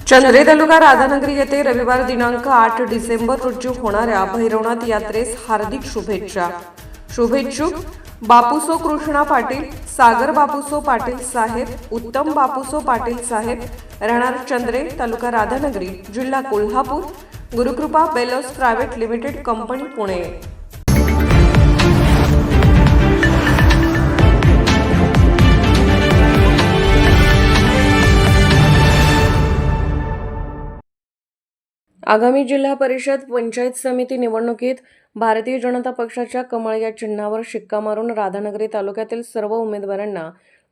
चंद्रे तालुका राधानगरी येथे रविवार दिनांक 8 डिसेंबर रोजी होणाऱ्या भैरवनाथ यात्रेस हार्दिक शुभेच्छा। शुभेच्छुक बापूसो कृष्णा पाटील, सागर बापूसो पाटील साहेब, उत्तम बापूसो पाटील साहेब, राहणार चंद्रे, तालुका राधानगरी, जिल्हा Kolhapur, Gurukrupa balers private limited company Pune. आगामी जिल्हा परिषद पंचायत समिती निवडणुकीत भारतीय जनता पक्षाच्या कमळ या चिन्हावर शिक्का मारून राधानगरी तालुक्यातील सर्व उमेदवारांना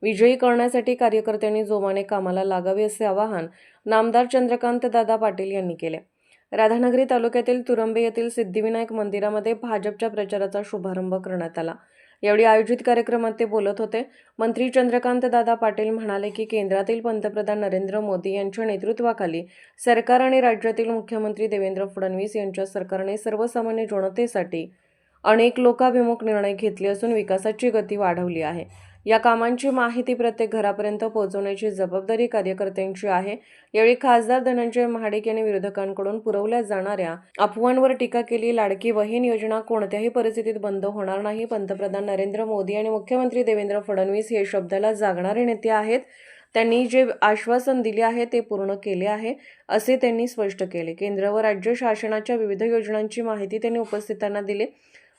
विजयी करण्यासाठी कार्यकर्त्यांनी जोमाने कामाला लागावे असे आवाहन नामदार चंद्रकांत दादा पाटील यांनी केले। राधानगरी तालुक्यातील तुरंबे येथील सिद्धिविनायक मंदिरामध्ये भाजपच्या प्रचाराचा शुभारंभ करण्यात आला। यावेळी आयोजित कार्यक्रमात ते बोलत होते। मंत्री चंद्रकांत दादा पाटील म्हणाले की केंद्रातील पंतप्रधान नरेंद्र मोदी यांच्या नेतृत्वाखाली सरकार आणि राज्यातील मुख्यमंत्री देवेंद्र फडणवीस यांच्या सरकारने सर्वसामान्य जनतेसाठी अनेक लोकाभिमुख निर्णय घेतले असून विकासाची गती वाढवली आहे। या कामांची माहिती प्रत्येक घरापर्यंत पोहोचवण्याची जबाबदारी कार्यकर्त्यांची आहे। यावेळी खासदार धनंजय महाडिक यांनी विरोधकांकडून पुरवल्या जाणाऱ्या अफवांवर टीका केली। लाडकी बहीण योजना कोणत्याही परिस्थितीत बंद होणार नाही। पंतप्रधान नरेंद्र मोदी आणि मुख्यमंत्री देवेंद्र फडणवीस हे शब्दाला जागणारे नेते आहेत। त्यांनी जे आश्वासन दिले आहे ते पूर्ण केले आहे असे त्यांनी स्पष्ट केले। केंद्र व राज्य शासनाच्या विविध योजनांची माहिती त्यांनी उपस्थितांना दिली।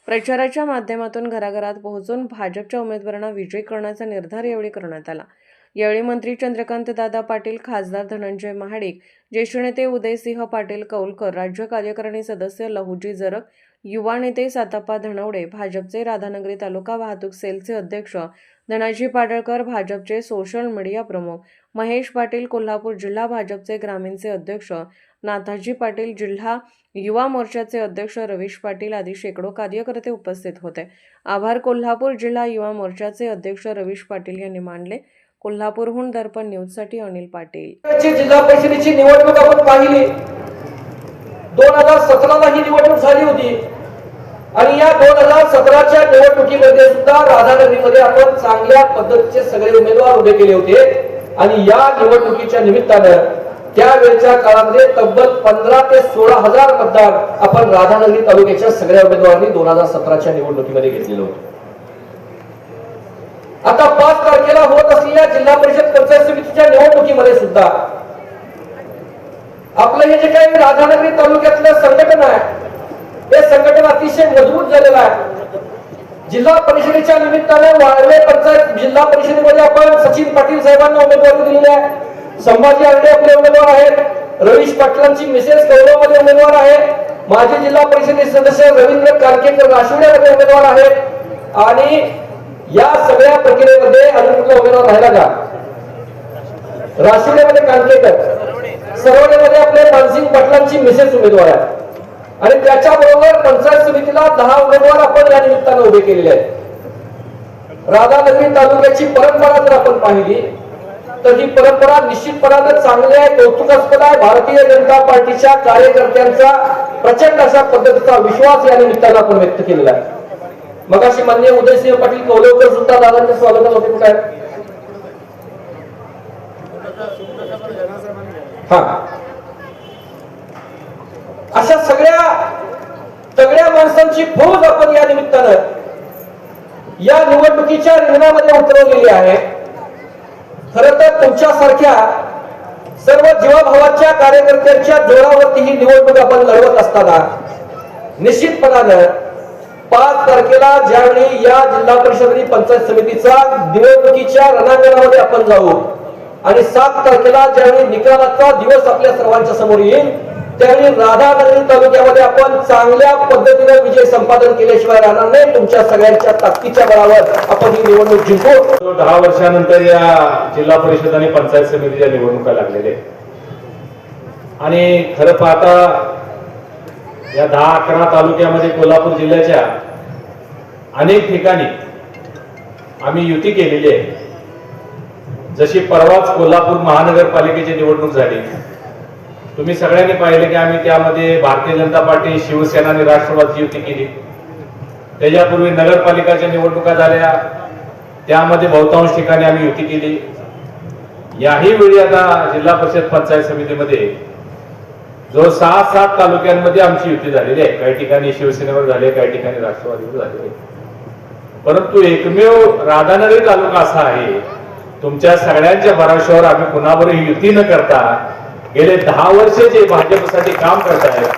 प्रचाराच्या माध्यमातून घराघरात पोहोचून भाजपच्या उमेदवारांना विजयी करण्याचा निर्धार यावेळी करण्यात आला। यावेळी मंत्री चंद्रकांत दादा पाटील, खासदार धनंजय महाडिक, ज्येष्ठ नेते उदयसिंह पाटील कौलकर, राज्य कार्यकारिणी सदस्य लहुजी जरग, युवा नेते साताप्पा धनवडे, भाजपचे राधानगरी तालुका वाहतूक सेलचे अध्यक्ष धनाजी पाडळकर, भाजपचे सोशल मीडिया प्रमुख महेश पाटील, कोल्हापूर जिल्हा भाजपचे ग्रामीणचे अध्यक्ष नाथाजी पाटील, जिल्हा युवा मोर्चाचे अध्यक्ष रवीश पाटील आदी शेकडो कार्यकर्ते उपस्थित होते। आभार कोल्हापूर जिल्हा युवा मोर्चाचे अध्यक्ष रवीश पाटील यांनी मानले। कोल्हापूरहून दर्पण न्यूजसाठी अनिल पाटील। जिल्हा परिषदेची निवडणूक आपण पाहिली, 2017 ला ही निवडणूक झाली होती आणि या 2017च्या निवडणुकीमध्ये सुद्धा राधानगरीमध्ये आपण चांगल्या पद्धतीचे सगळे उमेदवार उभे केले होते आणि या निवडणुकीच्या निमित्तानं त्यावेळच्या काळामध्ये तब्बल 15 ते 16 हजार मतदार आपण राधानगरी तालुक्याच्या सगळ्या उमेदवारांनी 2017च्या निवडणुकीमध्ये घेतलेले होते। आता 5 तारखेला होत असलेल्या जिल्हा परिषद पंचायत समितीच्या निवडणुकीमध्ये सुद्धा आपलं हे जे काही राधानगरी तालुक्यातलं संघटन आहे हे संघटन अतिशय मजबूत झालेलं आहे। जिल्हा परिषदेच्या निमित्ताने वाळवे पंचायत जिल्हा परिषदेमध्ये आपण सचिन पाटील साहेबांना उमेदवारी दिलेली आहे। संभाजी आरडे आपले उमेदवार आहेत। रवीश पाटलांची मिसेस कौलमध्ये उमेदवार आहे। माजी जिल्हा परिषदेचे सदस्य रवींद्र कालकेकर राशिवड्यामध्ये उमेदवार आहेत आणि या सगळ्या प्रक्रियेमध्ये अजून कुठला उमेदवार राहिला का? राशिवड्यामध्ये कालकेकर, सरवडेमध्ये आपले मानसिंग पाटलांची मिसेस उमेदवार आहे आणि त्याच्याबरोबर पंचायत समितीला 10 उमेदवार आपण या निमित्ताने उभे केलेले आहेत। राधानगरी तालुक्याची परंपरा जर आपण पाहिली तर ही परंपरा निश्चितपणाने चांगली आहे, कौतुकास्पद आहे। भारतीय जनता पार्टीच्या कार्यकर्त्यांचा प्रचंड अशा पद्धतीचा विश्वास या निमित्ताने आपण व्यक्त केलेला आहे। मगाशी माननीय उदयसिंह पाटील कौलकर सुद्धा दादांच्या स्वागताला होते कुठे आहे? अशा सगळ्या तगड्या माणसांची फौज आपण या निमित्तानं या निवडणुकीच्या रिंगणामध्ये उतरवलेली आहे। खरं तर तुमच्यासारख्या सर्व जीवाभावाच्या कार्यकर्त्यांच्या जोरावरती ही निवडणूक आपण लढवत असताना निश्चितपणानं 5 तारखेला ज्यावेळी या जिल्हा परिषद आणि पंचायत समितीचा निवडणुकीच्या रणांगणामध्ये आपण जाऊ आणि 7 तारखेला ज्यावेळी निकालाचा दिवस आपल्या सर्वांच्या समोर येईल त्यावेळी राधानगरी तालुक्यामध्ये आपण चांगल्या पद्धतीने विजय संपादन केल्याशिवाय राहणार नाही। तुमच्या सगळ्यांच्या ताकदीच्या बळावर आपण ही निवडणूक जिंकू। 10 वर्षानंतर या जिल्हा परिषद आणि पंचायत समितीच्या निवडणुका लागलेल्या आणि खरं पाहता या 10-11 तालुक्यामध्ये कोल्हापूर जिल्ह्याच्या अनेक ठिकाणी आम्ही युती केलेली आहे। जशी परवाच कोल्हापूर महानगरपालिकेची निवडणूक झाली, तुम्ही सगळ्यांनी पाहिले की आम्ही त्यामध्ये भारतीय जनता पार्टी, शिवसेना आणि राष्ट्रवादी युती केली। त्याच्यापूर्वी नगरपालिकाच्या निवडणुका झाल्या, त्यामध्ये बहुतांश ठिकाणी आम्ही युती केली। याही वेळी आता जिल्हा परिषद पंचायत समितीमध्ये जो 6-7 तालुक्यांमध्ये आमची युती झालेली आहे. काही ठिकाणी शिवसेनेवर झाले, काही ठिकाणी राष्ट्रवादीवर झालेली आहे. परंतु एकमेव राधानगरी तालुका असा आहे, तुमच्या सगळ्यांच्या भरोश्यावर आम्ही कुणावरही युती न करता गेले 10 वर्ष जे भाजपसाठी काम करत आहेत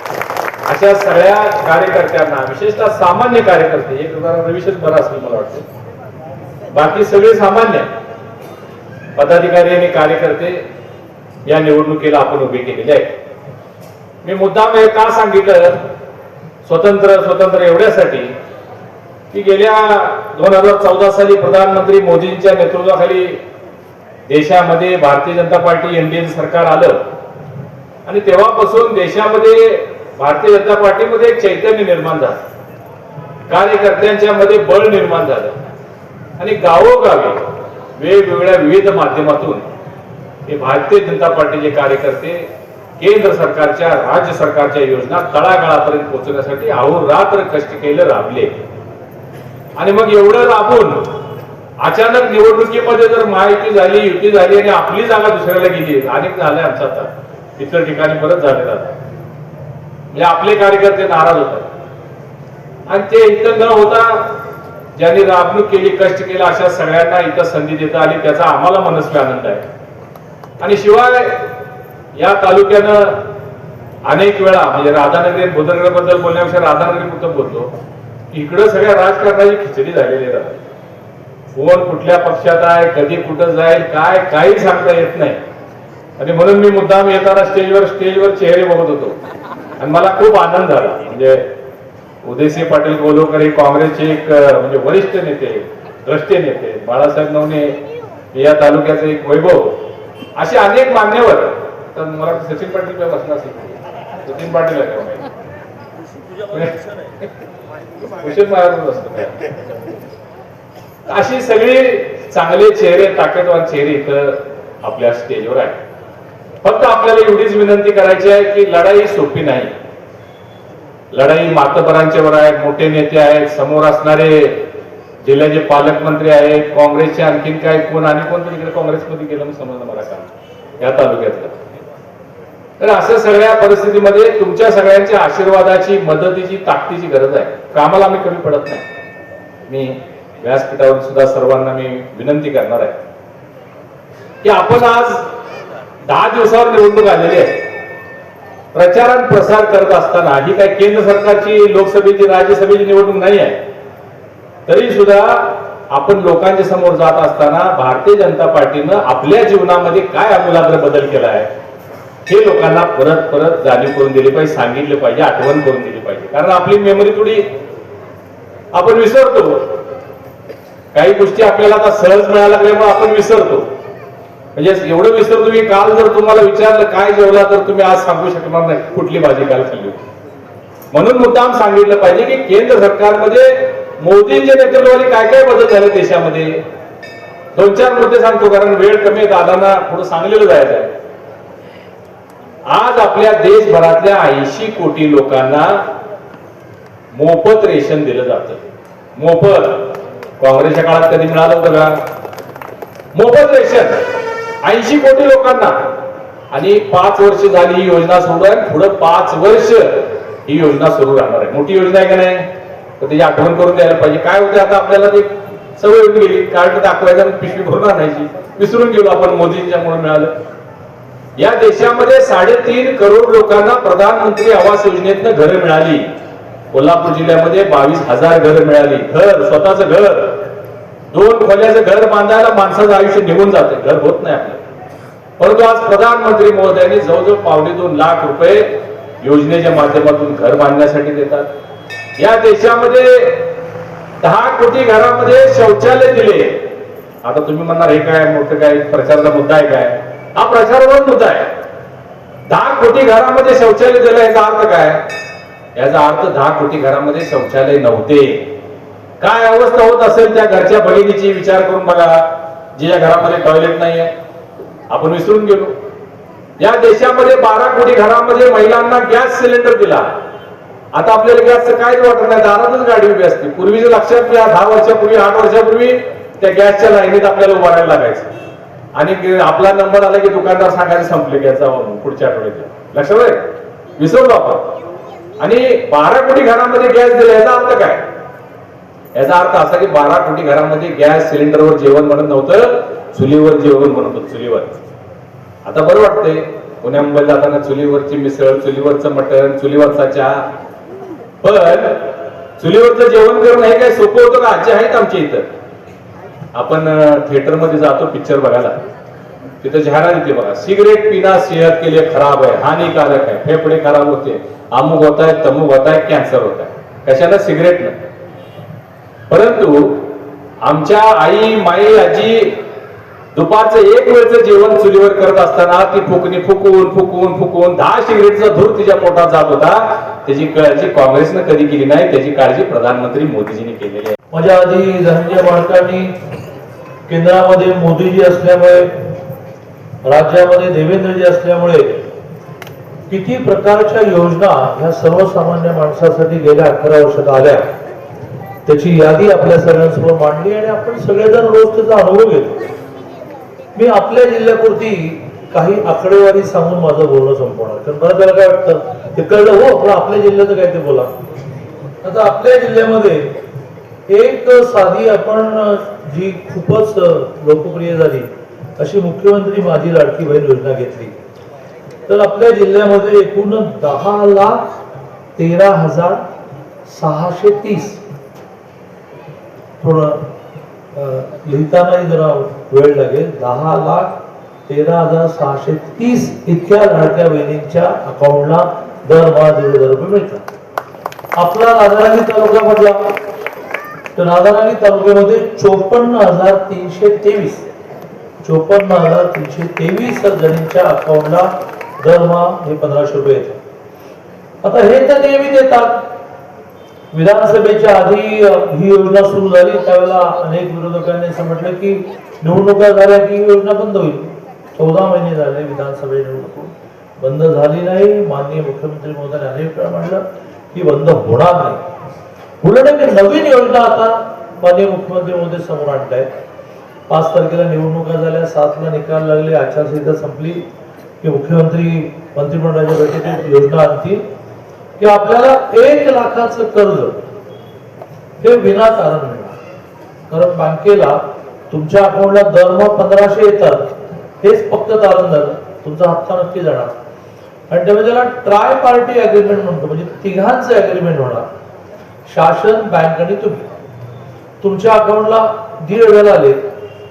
अशा सगळ्या कार्यकर्त्यांना, विशेषतः सामान्य कार्यकर्ते, एक रविशेष बरा असेल मला वाटतं, बाकी सगळे सामान्य पदाधिकारी आणि कार्यकर्ते या निवडणुकीला आपण उभे केलेले आहेत. मी मुद्दाम हे का सांगितलं स्वतंत्र एवढ्यासाठी की गेल्या 2014 साली प्रधानमंत्री मोदींच्या नेतृत्वाखाली देशामध्ये भारतीय जनता पार्टी एनडीए सरकार आलं आणि तेव्हापासून देशामध्ये भारतीय जनता पार्टीमध्ये एक चैतन्य निर्माण झालं, कार्यकर्त्यांच्या मध्ये बळ निर्माण झालं आणि गावोगावी वेगवेगळ्या विविध माध्यमातून हे भारतीय जनता पार्टीचे कार्यकर्ते केंद्र सरकारच्या, राज्य सरकारच्या योजना तळागाळापर्यंत पोहोचण्यासाठी अहोरात्र कष्ट केले, राबले. आणि मग एवढं राबून अचानक निवडणुकीमध्ये जर माहिती झाली, युती झाली आणि आपली जागा दुसऱ्याला गेली, अनेक झाले आमचं आता इतर ठिकाणी परत झालेलं आता, म्हणजे आपले कार्यकर्ते नाराज होतात आणि ते इथं न होता ज्यांनी राबणूक केली, कष्ट केला अशा सगळ्यांना इथं संधी देता आली, त्याचा आम्हाला मनस्वी आनंद आहे. आणि शिवाय या तालुक्यानं अनेक वेळा म्हणजे राधानगरी बोधनगर बद्दल बोलण्यापेक्षा राधानगरी कुठं बोलतो, इकडं सगळ्या राजकारणाची खिचडी झालेली आहे. कोण कुठल्या पक्षात आहे, कधी कुठं जाईल, काय काही सांगता येत नाही. आणि म्हणून मी मुद्दाम येताना स्टेजवर चेहरे बघत होतो आणि मला खूप आनंद झाला. म्हणजे उदयसिंह पाटील गोलोकर हे काँग्रेसचे एक म्हणजे वरिष्ठ नेते, द्रष्टे नेते, बाळासाहेब नवने या तालुक्याचे एक वैभव, असे अनेक मान्यवर. तर मला सचिन पाटील काय बसणार असेल, सचिन पाटील अशी सगळी चांगले चेहरे, ताकदवान चेहरे इथं आपल्या स्टेजवर आहे. फक्त आपल्याला एवढीच विनंती करायची आहे की लढाई सोपी नाही. लढाई मातबरांच्यावर आहेत, मोठे नेते आहेत, समोर असणारे जिल्ह्याचे पालकमंत्री आहेत, काँग्रेसचे आणखीन काय कोण आणि कोण तिकडे काँग्रेसमध्ये गेलं मी समजलं मला का या तालुक्यातलं. तर असं सगळ्या परिस्थितीमध्ये तुमच्या सगळ्यांच्या आशीर्वादाची, मदतीची, ताकदीची गरज आहे. कामाला आम्ही कमी पडत नाही. मी व्यासपीठावर सुद्धा सर्वांना मी विनंती करणार आहे की आपण आज 10 दिवसावर निवडणूक आलेली आहे. प्रचार आणि प्रसार करत असताना ही काही केंद्र सरकारची, लोकसभेची, राज्यसभेची निवडणूक नाही आहे. तरी सुद्धा आपण लोकांच्या समोर जात असताना भारतीय जनता पार्टीनं आपल्या जीवनामध्ये काय आमूलाग्र बदल केला आहे हे लोकांना परत परत जाणीव करून दिली पाहिजे, सांगितलं पाहिजे, आठवण करून दिली पाहिजे. कारण आपली मेमरी थोडी आपण विसरतो. काही गोष्टी आपल्याला आता सहज मिळायला लागल्यामुळे आपण विसरतो. म्हणजे एवढं विसरतो की काल जर तुम्हाला विचारलं काय जेवला तर तुम्ही आज सांगू शकणार नाही कुठली भाजी काल खाल्ली. म्हणून मुद्दाम सांगितलं पाहिजे की केंद्र सरकारमध्ये मोदींच्या नेतृत्वाखाली काय काय बदल झाले देशामध्ये. 2-4 मुद्दे सांगतो कारण वेळ कमी आहे, दादांना थोडं सांगलेलं जायचं आहे. आज आपल्या देशभरातल्या 80 कोटी लोकांना मोफत रेशन दिलं जातं. मोफत. काँग्रेसच्या काळात कधी मिळालं होतं का मोफत रेशन 80 कोटी लोकांना. आणि 5 वर्ष झाली ही योजना सुरू आहे, पुढे 5 वर्ष ही योजना सुरू राहणार आहे. मोठी योजना आहे का नाही, तर त्याची आठवण करून द्यायला पाहिजे. काय होते आता आपल्याला ते सवय होऊन गेली, कार्ड दाखवायचं पिशवी भरून आणायची, विसरून गेलो आपण मोदींच्यामुळे मिळालं. या देशामध्ये 3.5 करोड लोकांना प्रधानमंत्री आवास योजनेतनं घरं मिळाली. कोल्हापूर जिल्ह्यामध्ये 22,000 घरं मिळाली. घर, स्वतःचं घर, 2 खोल्याचं घर बांधायला माणसाचं आयुष्य निघून जाते, घर होत नाही आपलं. परंतु आज प्रधानमंत्री महोदयांनी जवळजवळ 2.5 लाख रुपये योजनेच्या माध्यमातून घर बांधण्यासाठी देतात. या देशामध्ये 10 कोटी घरामध्ये शौचालय दिले. आता तुम्ही म्हणणार हे काय मोठं काय प्रचाराचा मुद्दा आहे काय, हा प्रचाराचा मुद्दा आहे. 10 कोटी घरामध्ये शौचालय दिलं याचा अर्थ काय, याचा अर्थ 10 कोटी घरामध्ये शौचालय नव्हते. काय अवस्था होत असेल त्या घरच्या भगिनीची विचार करून बघा, ज्या घरामध्ये टॉयलेट नाहीये. आपण विसरून गेलो. या देशामध्ये 12 कोटी घरामध्ये महिलांना गॅस सिलेंडर दिला. आता आपल्याला गॅसचं काहीच वाटत नाही, दारातच गाडी उभी असते. पूर्वीच्या लक्षात घ्या, 10 वर्षापूर्वी 8 वर्षापूर्वी त्या गॅसच्या लाईनीत आपल्याला उभा राहायला लागायचं. आणि आपला नंबर आला की दुकानदार सांगायला संपले घ्यायचा म्हणून पुढच्या आठवड्यात. लक्षात आहे, विसरलो आपण. आणि 12 कोटी घरामध्ये गॅस दिला याचा अर्थ काय? याचा अर्थ असा की 12 कोटी घरामध्ये गॅस सिलेंडरवर जेवण बनत नव्हतं, चुलीवर जेवण बनत होतं, चुलीवर. आता बरं वाटतंय पुण्या मुंबईला जाताना चुलीवरची मिसळ, चुलीवरचं मटण, चुलीवरचा चहा. पण चुलीवरचं जेवण करणं हे काय सोपं होतं का? आजी आहेत आमच्या इथं. आपण थिएटर मध्ये जातो पिक्चर बघायला, तिथं जाहिरात येते बघा, सिगरेट पिना सेहत के लिए खराब है, हानिकारक है, फेफड़े खराब होते, अमुक होता है, तमुक होता है, कॅन्सर होता है. कशाला? सिगरेटनं. परंतु आमच्या आई, माई, आजी दुपारचं 1 वेळचं जेवण चुलीवर करत असताना ती फुकणी फुकून फुकून फुकून 10 सिगरेटचा धूर तिच्या पोटात जात होता. त्याची काळजी काँग्रेसनं कधी केली नाही, त्याची काळजी प्रधानमंत्री मोदीजींनी केलेली आहे. माझ्या आधी धनंजय माडकांनी केंद्रामध्ये मोदीजी असल्यामुळे, राज्यामध्ये देवेंद्रजी असल्यामुळे किती प्रकारच्या योजना ह्या सर्वसामान्य माणसासाठी गेल्या 11 वर्षात आल्या त्याची यादी आपल्या सगळ्यांसमोर मांडली आणि आपण सगळेजण रोज त्याचा अनुभव घेतो. मी आपल्या जिल्ह्यापुरती काही आकडेवारी सांगून माझं बोलणं संपवणार, कारण बरं त्याला काय वाटतं ते कळलं हो, पण आपल्या जिल्ह्याचं काय ते बोला. आता आपल्या जिल्ह्यामध्ये एक साधी आपण जी खूपच लोकप्रिय झाली अशी मुख्यमंत्री माझी लाडकी बहीण योजना घेतली. तर आपल्या जिल्ह्यामध्ये एकूण 10,13,630, थोडं लिहितानाही जरा वेळ लागेल, 10,13,630 इतक्या लाडक्या बहिणींच्या अकाउंटला दरमहा 1,500 रुपये मिळतात. आपला राधानगरी तालुका म्हटला तर राधानगरी तालुक्यामध्ये 54,323 जणींच्या अकाउंटला दरमहा हे 1,500 रुपये येतात. आता हे तर नेहमी देतात. विधानसभेच्या आधी ही योजना सुरू झाली त्यावेळेला अनेक विरोधकांनी असं म्हटलं की निवडणुका झाल्या की ही योजना बंद होईल. 14 महिने झाले विधानसभे निवडणूक बंद झाली नाही. माननीय मुख्यमंत्री महोदयांनी अनेक वेळा म्हटलं की बंद होणार नाही. उलट एक नवीन योजना आता माननीय मुख्यमंत्री महोदय समोर आणतायत. 5 तारखेला निवडणुका झाल्या, 7ला निकाल लागले, आचारसंहिता संपली की मुख्यमंत्री मंत्रिमंडळाच्या बैठकीत योजना आणतील की आपल्याला 1 लाखाचं कर्ज हे विनाकारण मिळणार. कारण बँकेला तुमच्या अकाउंटला दरमहा 1,500 येतात, हेच फक्त तारण झालं, तुमचा हप्ता नक्की जाणार. आणि त्यामुळे त्याला ट्राय पार्टी अग्रीमेंट म्हणतो, म्हणजे तिघांचं अग्रीमेंट होणार. शासन, बँक आणि तुम्ही. तुमच्या अकाउंटला 1,500 आले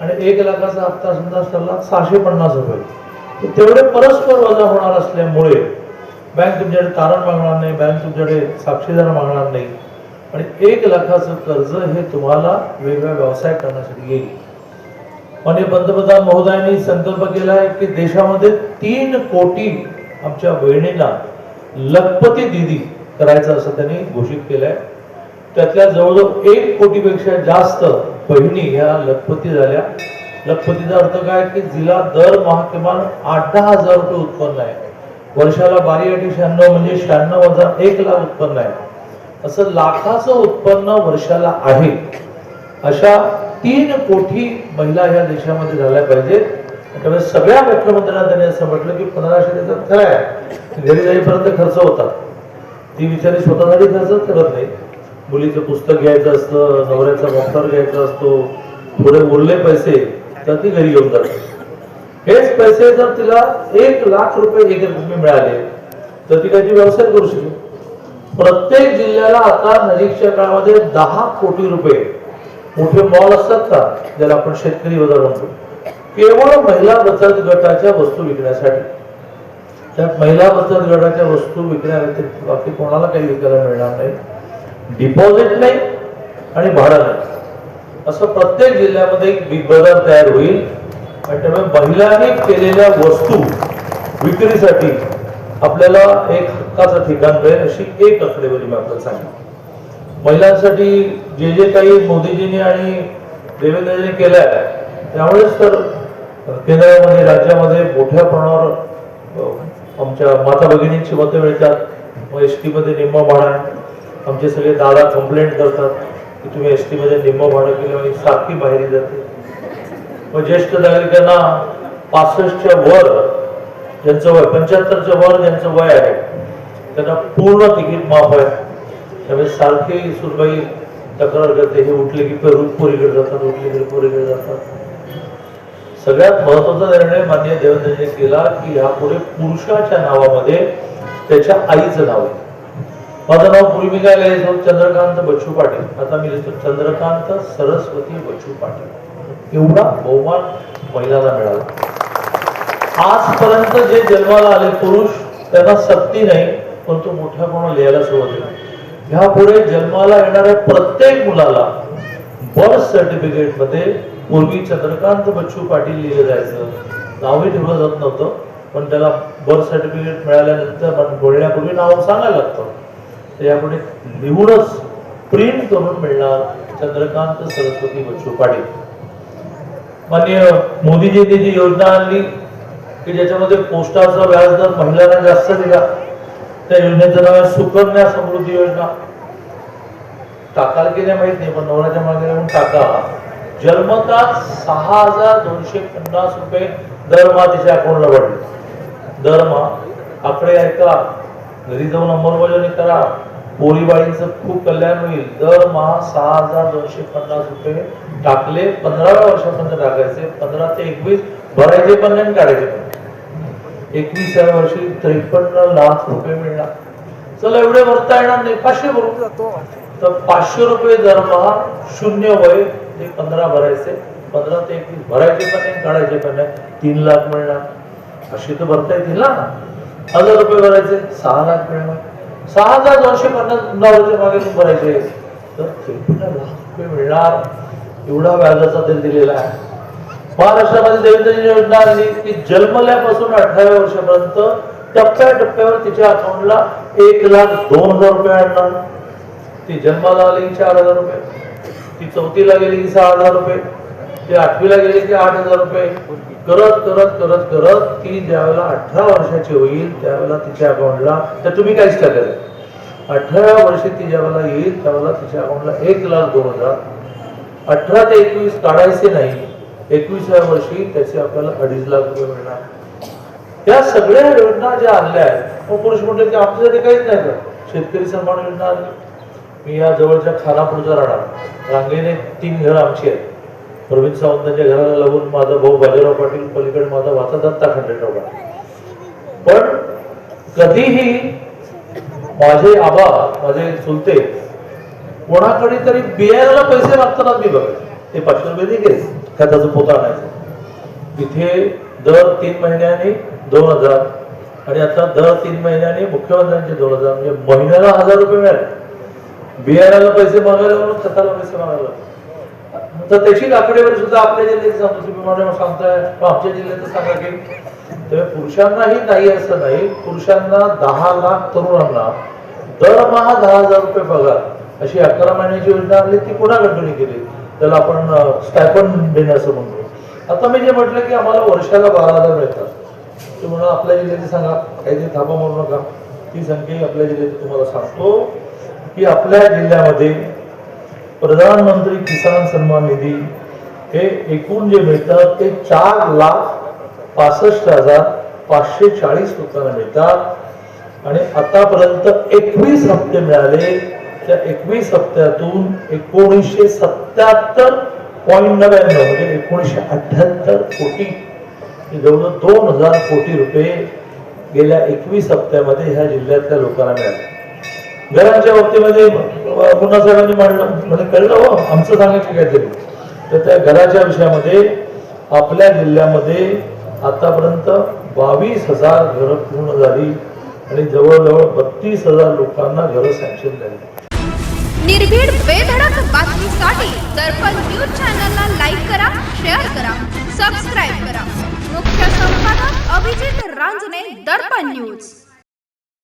आणि 1 लाखाचा हप्ता समजा ठरला 650 रुपये, तेवढे परस्पर वजा होणार असल्यामुळे बँक तुमच्याकडे तारण मागणार नाही, बँक तुमच्याकडे साक्षीदार मागणार नाही आणि 1 लाखाचं कर्ज हे तुम्हाला वेगवेगळा व्यवसाय करण्यासाठी येईल. माननीय पंतप्रधान महोदयांनी संकल्प केला आहे की देशामध्ये 3 कोटी आमच्या बहिणींना लखपती दीदी करायचं असं त्यांनी घोषित केलंय. त्यातल्या जवळजवळ 1 कोटीपेक्षा जास्त बहिणी ह्या लखपती झाल्या. लखपतीचा अर्थ काय की जिला दरमहा किमान 8-10 हजार रुपये उत्पन्न आहे, वर्षाला 12×96 म्हणजे 96,000 लाख उत्पन्न आहे, असं लाखाचं उत्पन्न वर्षाला आहे. अशा 3 कोटी महिला ह्या देशामध्ये झाल्या पाहिजेत. त्यामुळे सगळ्या मुख्यमंत्र्यांना त्यांनी असं म्हटलं की 1,500 देतात खरं आहे, घरी जाईपर्यंत खर्च होतात, ती बिचारी स्वतःसाठी खर्चच करत नाही. मुलीचं पुस्तक घ्यायचं असतं, नवऱ्याचा मोटर घ्यायचा असतो, थोडे उरले पैसे तर ती घरी घेऊन जाते. हेच पैसे जर तिला 1 लाख रुपये एकरभूमी मिळाले तर ती काहीतरी व्यवसाय करू शकेल. प्रत्येक जिल्ह्याला आता नजीकच्या काळामध्ये 10 कोटी रुपये मोठे मॉल असतात का, ज्याला आपण शेतकरी बाजार म्हणतो, केवळ महिला बचत गटाच्या वस्तू विकण्यासाठी. त्या महिला बचत गटाच्या वस्तू विकण्याव्यतिरिक्त बाकी कोणाला काही विकायला मिळणार नाही. डिपॉझिट नाही आणि भाडं नाही, असं प्रत्येक जिल्ह्यामध्ये एक बिग बाजार तयार होईल. आणि त्यामुळे महिलांनी केलेल्या वस्तू विक्रीसाठी आपल्याला एक हक्काचं ठिकाण मिळेल अशी एक आकडेवारी मी आपल्याला सांगितली. महिलांसाठी जे जे काही मोदीजींनी आणि देवेंद्रजींनी केलंय त्यामुळेच तर केंद्रामध्ये, राज्यामध्ये मोठ्या प्रमाणावर आमच्या माता भगिनींची मतं मिळतात. मग एसटी मध्ये निम्म भाडं, आमचे सगळे दादा कंप्लेंट करतात की तुम्ही एसटी मध्ये निम्म भाडं केलं आणि सारखी बाहेर जाते. व ज्येष्ठ नागरिकांना 65च्या वर ज्यांचं वय 75च्या वर ज्यांचं वय आहे त्यांना पूर्ण तिकीट माफ आहे. त्यामुळे सारखी सुरबाई तक्रार करते, हे उठले की पोरीकडे जातात, उठले की पोरीकडे जातात. सगळ्यात महत्वाचा निर्णय माननीय देवेंद्रजींनी केला की यापुढे पुरुषाच्या नावामध्ये त्याच्या आईचं नाव आहे. माझं नाव पूर्वी मी काय लिहायचो, चंद्रकांत बच्चू पाटील, आता मी लिहितो चंद्रकांत सरस्वती बच्चू पाटील. एवढा बहुमान महिलांना मिळाला. आजपर्यंत जे जन्माला आले पुरुष त्यांना सक्ती नाही, परंतु मोठ्या कोणा लिहायला सुरुवात केली. ह्यापुढे जन्माला येणाऱ्या प्रत्येक मुलाला बर्थ सर्टिफिकेट मध्ये पूर्वी चंद्रकांत बच्चू पाटील लिहिलं जायचं, नावही ठेवलं जात नव्हतं, पण त्याला बर्थ सर्टिफिकेट मिळाल्यानंतर बोलण्यापूर्वी नाव सांगायला लागतं. तर यापुढे लिहूनच प्रिंट करून मिळणार चंद्रकांत सरस्वती बच्चू पाटील. माननीय मोदीजींनी जी योजना आणली की ज्याच्यामध्ये पोस्टाचा व्याजदर महिलांना जास्त दिला, त्या योजनेचं नाव आहे सुकन्या समृद्धी योजना. टाकाल की नाही माहित नाही, पण नवऱ्याच्या मागे लागून टाका. जन्मतात 6,250 रुपये दरमहा तिच्या अकाउंटला पडले. दरमहा आकडे ऐका, घरी जाऊन अंमलबजावणी करा, पोरीबाळींचं खूप कल्याण होईल. दरमहा 6,250 रुपये टाकले. 15व्या वर्षापर्यंत टाकायचे, 15 ते 21 भरायचे पण नाही, काढायचे पण. 21व्या वर्षी 53 लाख रुपये मिळणार. चला एवढे भरता येणार नाही, 500 भरून जातो. तर 500 रुपये दरमहा, शून्य वय, ते 15 भरायचे, 15 ते 21 भरायचे पण नाही, काढायचे पण नाही, 3 लाख मिळणार. अशी तर भरता येतील ना. 1,000 रुपये भरायचे, 6 लाख मिळणार. 6,250 नवऱ्याच्या मागे भरायचे, तर 53 लाख रुपये मिळणार. एवढा व्याजाचा दर दिलेला आहे. महाराष्ट्रामध्ये देवेंद्रजी योजना आली की जन्मल्यापासून 18व्या वर्षापर्यंत टप्प्याटप्प्यावर तिच्या अकाउंटला 1,02,000 रुपये आणणार. ती जन्माला आली की 4,000 रुपये, ती 4थीला गेली की 6,000 रुपये, ती 8वीला गेली की 8,000 रुपये, करत करत करत करत ती ज्यावेळेला 18 वर्षाची होईल त्यावेळेला तिच्या अकाउंटला, तर तुम्ही काहीच टाकायचं, 18व्या वर्षी ती ज्यावेळेला येईल त्यावेळेला तिच्या अकाउंटला 1,02,000. 18 ते 21 काढायचे नाही, 21व्या वर्षी त्याचे आपल्याला 2.5 लाख रुपये मिळणार. या सगळ्या योजना ज्या आणल्या आहेत, मग पुरुष म्हणले की आमच्यासाठी काहीच नाही का. शेतकरी सन्मान योजना आली. मी या जवळच्या खानापूरचा राहणार, रांगेने 3 घरं आमची आहेत. प्रवीण सावंतांच्या घराला लागून माझा भाऊ बाजीराव पाटील, पलीकडे माझा वाचा दत्ता खंडेराव पाटील. पण कधीही माझे आबा, माझे चुलते कोणाकडे तरी बियाण्याला पैसे मागताना मी बघायचे. ते 500 रुपये दिले, खताचं पोतं आणायचं. इथे दर 3 महिन्याने 2,000 आणि आता दर 3 महिन्याने मुख्यमंत्र्यांचे 2,000, म्हणजे महिन्याला 1,000 रुपये मिळाले. बियाण्याला पैसे मागायला म्हणून खताला पैसे मागायला. तर त्याची आकडेवारी सुद्धा आपल्या जिल्ह्यात सांगतो. तुम्ही मला सांगताय आमच्या जिल्ह्यात सांगा की तेव्हा पुरुषांनाही नाही असं नाही. पुरुषांना 10 लाख तरुणांना दरमहा 10,000 रुपये पगार अशी 11 महिन्याची योजना आणली. ती कोणाकडून केली, त्याला आपण स्टायपंड देण्याचं म्हणतो. आता मी जे म्हटलं की आम्हाला वर्षाला 12,000 मिळतात, ते म्हणून आपल्या जिल्ह्याची सांगा, काहीतरी थापा मारू नका. ती संख्या आपल्या जिल्ह्याची तुम्हाला सांगतो की आपल्या जिल्ह्यामध्ये प्रधानमंत्री किसान सन्मान निधी हे एकूण जे मिळतात ते 4,65,540 लोकांना मिळतात. आणि आतापर्यंत 21 हप्ते मिळाले. त्या 21 हप्त्यातून 1977.99 म्हणजे 1978 कोटी, जवळ 2,000 कोटी रुपये गेल्या 21 हप्त्यामध्ये ह्या जिल्ह्यातल्या लोकांना मिळाले. घरांच्या बाबतीमध्ये पुन्हा साहेबांनी मांडलं, म्हणजे कळलं हो आमचं सांगायचं काहीतरी. तर त्या घराच्या विषयामध्ये आपल्या जिल्ह्यामध्ये आतापर्यंत 22,000 घरं पूर्ण झाली आणि जवळजवळ 32,000 लोकांना घरं सँक्शन झाली. निर्भीड बेधडक बातमीसाठी दर्पण न्यूज चॅनलला लाईक करा, शेअर करा, सबस्क्राईब करा. मुख्य संपादक अभिजित रांजणे, दर्पण न्यूज.